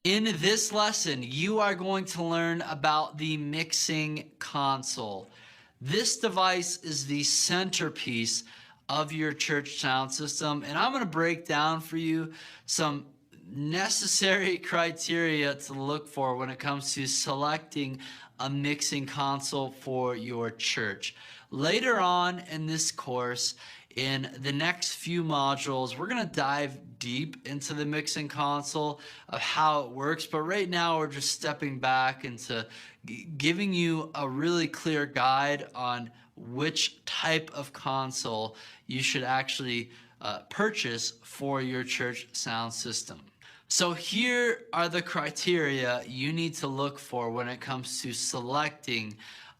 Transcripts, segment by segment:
In this lesson, you are going to learn about the mixing console. This device is the centerpiece of your church sound system, and I'm going to break down for you some necessary criteria to look for when it comes to selecting a mixing console for your church. Later on in this course, in the next few modules, we're going to dive deep into the mixing console of how it works, but right now we're just stepping back into giving you a really clear guide on which type of console you should actually purchase for your church sound system. So here are the criteria you need to look for when it comes to selecting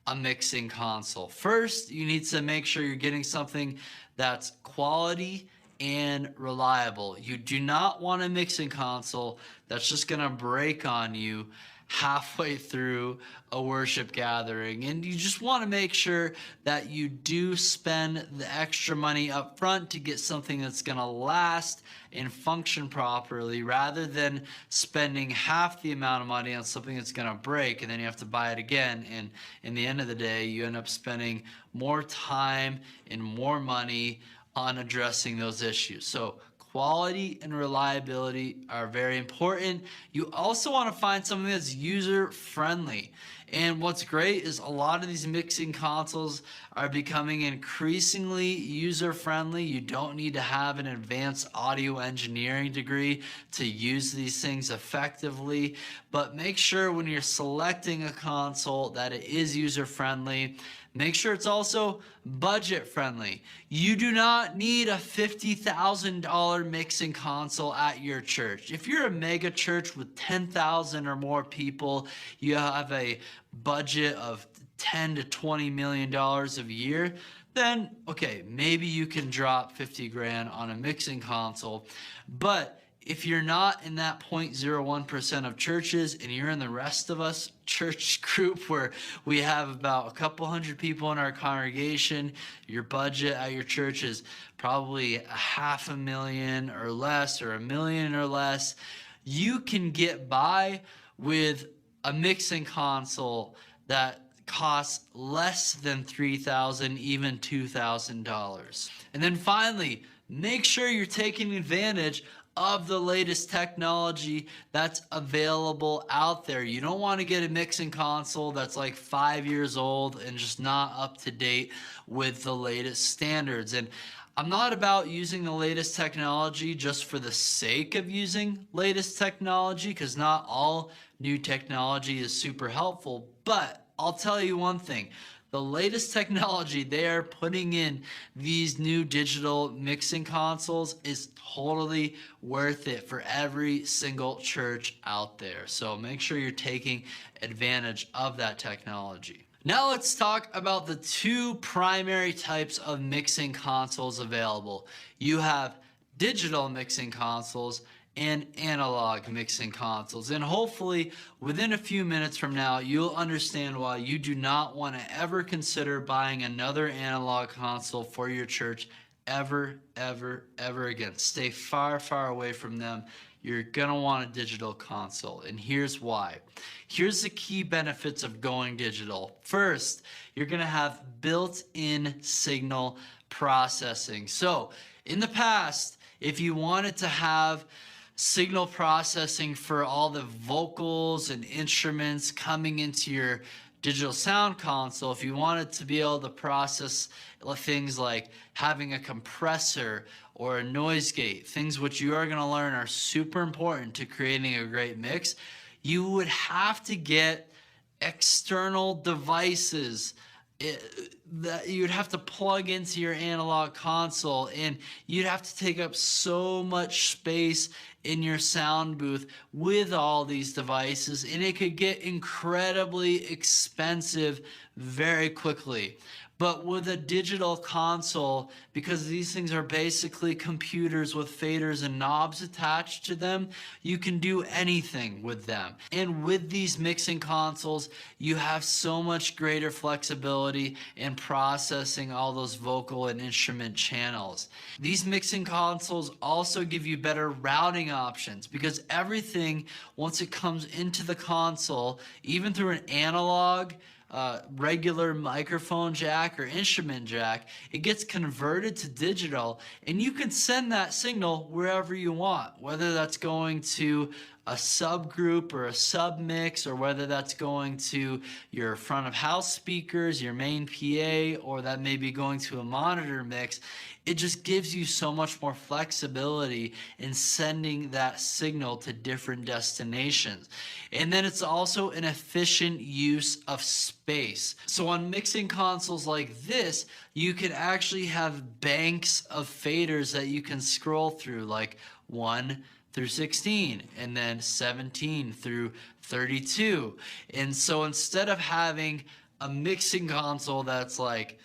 a mixing console. First, you need to make sure you're getting something that's quality and reliable. You do not want a mixing console that's just gonna break on you halfway through a worship gathering. And you just want to make sure that you do spend the extra money up front to get something that's going to last and function properly, rather than spending half the amount of money on something that's going to break and then you have to buy it again. And in the end of the day, you end up spending more time and more money on addressing those issues. So quality and reliability are very important. You also want to find something that's user-friendly. And what's great is a lot of these mixing consoles are becoming increasingly user-friendly. You don't need to have an advanced audio engineering degree to use these things effectively. But make sure when you're selecting a console that it is user-friendly. Make sure it's also budget friendly. You do not need a $50,000 mixing console at your church. If you're a mega church with 10,000 or more people, you have a budget of $10 to $20 million a year, then okay, maybe you can drop 50 grand on a mixing console. But if you're not in that 0.01% of churches and you're in the rest of us church group where we have about a couple hundred people in our congregation, your budget at your church is probably $500,000 or less, or $1 million or less, you can get by with a mixing console that costs less than $3,000, even $2,000. And then finally, make sure you're taking advantage of the latest technology that's available out there. You don't want to get a mixing console that's like 5 years old and just not up to date with the latest standards. And I'm not about using the latest technology just for the sake of using latest technology, because not all new technology is super helpful. But I'll tell you one thing. The latest technology they are putting in these new digital mixing consoles is totally worth it for every single church out there. So make sure you're taking advantage of that technology. Now let's talk about the two primary types of mixing consoles available. You have digital mixing consoles and analog mixing consoles. And hopefully within a few minutes from now, you'll understand why you do not want to ever consider buying another analog console for your church ever again. Stay far away from them. You're gonna want a digital console, and here's why. Here's the key benefits of going digital. First, you're gonna have built-in signal processing. So in the past, if you wanted to have signal processing for all the vocals and instruments coming into your digital sound console, if you wanted to be able to process things like having a compressor or a noise gate, things which you are going to learn are super important to creating a great mix, you would have to get external devices that you'd have to plug into your analog console, and you'd have to take up so much space in your sound booth with all these devices, and it could get incredibly expensive very quickly. But with a digital console, because these things are basically computers with faders and knobs attached to them, you can do anything with them. And with these mixing consoles, you have so much greater flexibility in processing all those vocal and instrument channels. These mixing consoles also give you better routing options, because everything, once it comes into the console, even through an analog regular microphone jack or instrument jack, it gets converted to digital, and you can send that signal wherever you want, whether that's going to a subgroup or a submix, or whether that's going to your front of house speakers, your main PA, or that may be going to a monitor mix. It just gives you so much more flexibility in sending that signal to different destinations. And then it's also an efficient use of space. So on mixing consoles like this, you can actually have banks of faders that you can scroll through, like 1 through 16, and then 17 through 32. And so instead of having a mixing console that's like,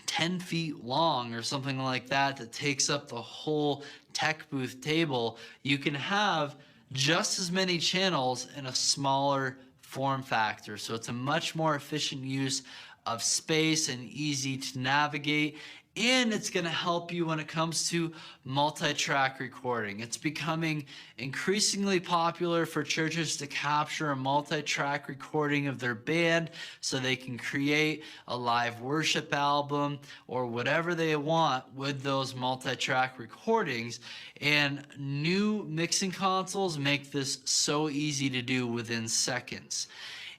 10 feet long or something like that, that takes up the whole tech booth table, you can have just as many channels in a smaller form factor. So it's a much more efficient use of space and easy to navigate. And it's going to help you when it comes to multi-track recording. It's becoming increasingly popular for churches to capture a multi-track recording of their band so they can create a live worship album or whatever they want with those multi-track recordings. And new mixing consoles make this so easy to do within seconds.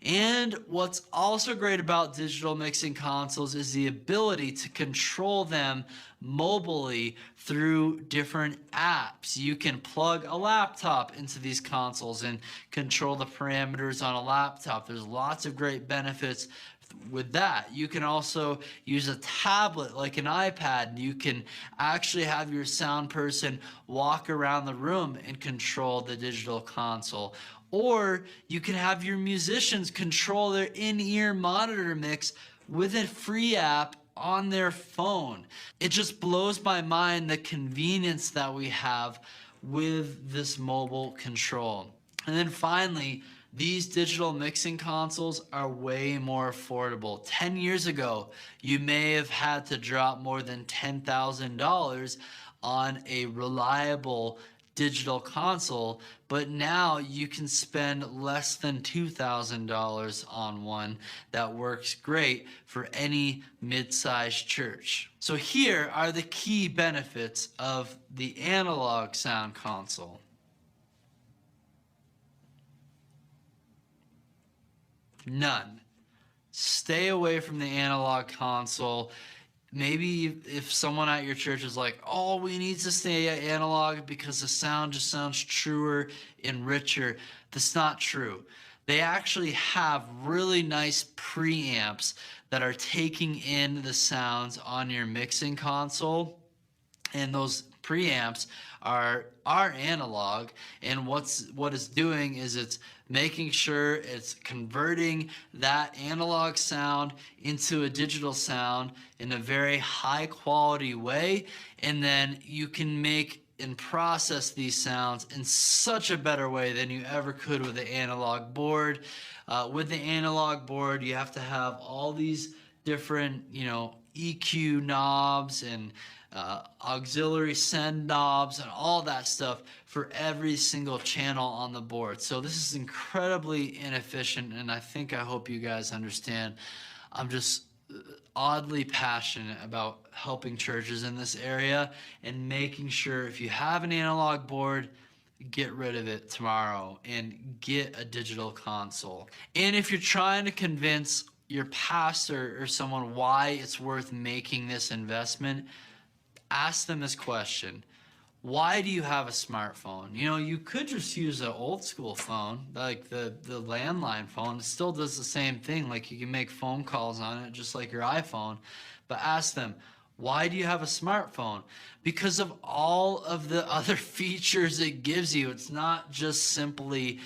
And what's also great about digital mixing consoles is the ability to control them mobilely through different apps. You can plug a laptop into these consoles and control the parameters on a laptop. There's lots of great benefits with that. You can also use a tablet like an iPad, and you can actually have your sound person walk around the room and control the digital console. Or you can have your musicians control their in-ear monitor mix with a free app on their phone. It just blows my mind the convenience that we have with this mobile control. And then finally, these digital mixing consoles are way more affordable. 10 years ago, you may have had to drop more than $10,000 on a reliable digital console, but now you can spend less than $2,000 on one that works great for any mid-sized church. So here are the key benefits of the analog sound console. None. Stay away from the analog console. Maybe if someone at your church is like, oh, we need to stay analog because the sound just sounds truer and richer. That's not true. They actually have really nice preamps that are taking in the sounds on your mixing console. And those preamps are analog, and what it's doing is it's making sure it's converting that analog sound into a digital sound in a very high quality way, and then you can make and process these sounds in such a better way than you ever could with the analog board. With the analog board, you have to have all these different, EQ knobs and auxiliary send knobs and all that stuff for every single channel on the board. So this is incredibly inefficient, and I hope you guys understand. I'm just oddly passionate about helping churches in this area and making sure if you have an analog board, get rid of it tomorrow and get a digital console. And if you're trying to convince your pastor or someone why it's worth making this investment, ask them this question: why do you have a smartphone? You could just use an old school phone, like the landline phone. It still does the same thing. Like, you can make phone calls on it just like your iPhone. But ask them, why do you have a smartphone? Because of all of the other features it gives you. It's not just simply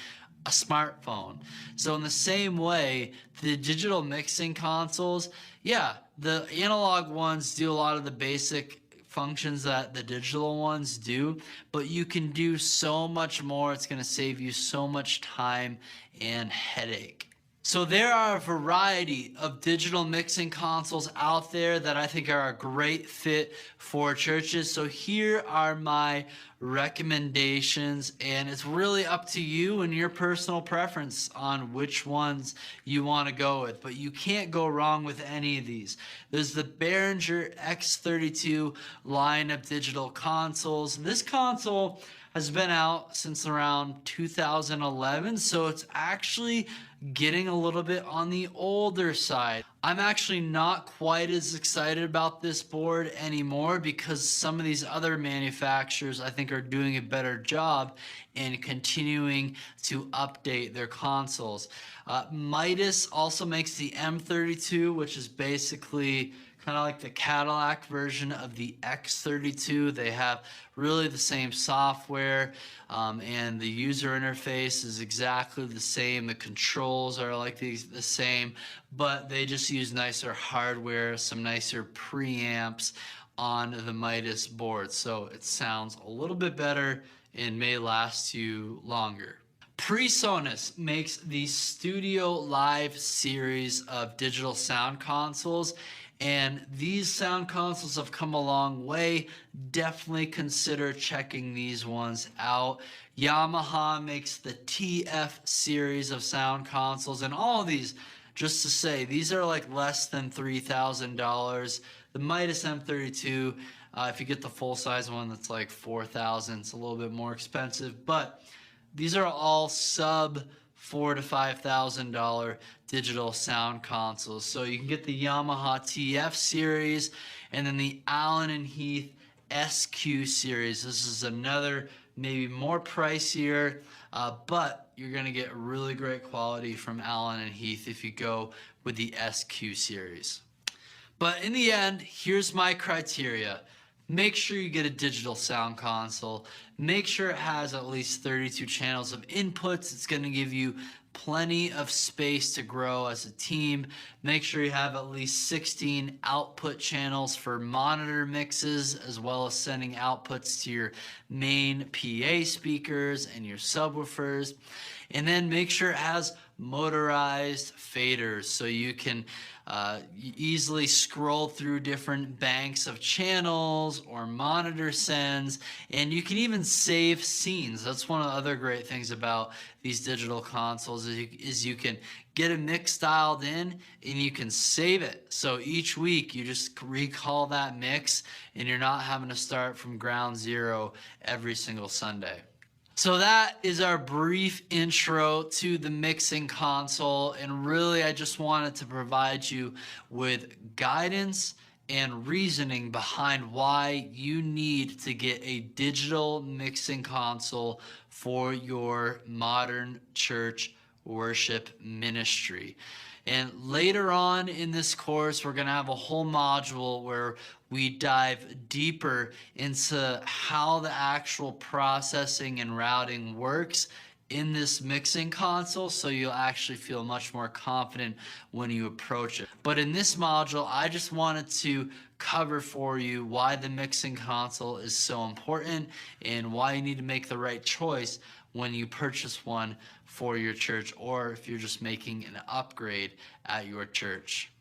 a smartphone. So in the same way, the digital mixing consoles, yeah, The analog ones do a lot of the basic functions that the digital ones do, but you can do so much more. It's going to save you so much time and headache. So there are a variety of digital mixing consoles out there that I think are a great fit for churches. So here are my recommendations, and it's really up to you and your personal preference on which ones you want to go with, but you can't go wrong with any of these. There's the Behringer X32 line of digital consoles. This console has been out since around 2011, so it's actually getting a little bit on the older side. I'm actually not quite as excited about this board anymore because some of these other manufacturers I think are doing a better job in continuing to update their consoles. Midas also makes the M32, which is basically kind of like the Cadillac version of the X32. They have really the same software, and the user interface is exactly the same. The controls are like the same, but they just use nicer hardware, some nicer preamps on the Midas board. So it sounds a little bit better and may last you longer. PreSonus makes the Studio Live series of digital sound consoles, and these sound consoles have come a long way. Definitely consider checking these ones out. Yamaha makes the TF series of sound consoles, and all of these, just to say, these are like less than $3,000. The Midas M32, if you get the full size one, that's like $4,000. It's a little bit more expensive, but these are all sub $4,000 to $5,000 digital sound consoles. So you can get the Yamaha TF series and then the Allen and Heath SQ series. This is another maybe more pricier, but you're going to get really great quality from Allen and Heath if you go with the SQ series. But in the end, here's my criteria. Make sure you get a digital sound console. Make sure it has at least 32 channels of inputs. It's going to give you plenty of space to grow as a team. Make sure you have at least 16 output channels for monitor mixes, as well as sending outputs to your main PA speakers and your subwoofers. And then make sure it has motorized faders so you can easily scroll through different banks of channels or monitor sends, and you can even save scenes. That's one of the other great things about these digital consoles is you can get a mix dialed in and you can save it. So each week you just recall that mix and you're not having to start from ground zero every single Sunday. So that is our brief intro to the mixing console, and really I just wanted to provide you with guidance and reasoning behind why you need to get a digital mixing console for your modern church worship ministry. And later on in this course, we're going to have a whole module where we dive deeper into how the actual processing and routing works in this mixing console, so you'll actually feel much more confident when you approach it. But in this module, I just wanted to cover for you why the mixing console is so important and why you need to make the right choice when you purchase one for your church, or if you're just making an upgrade at your church.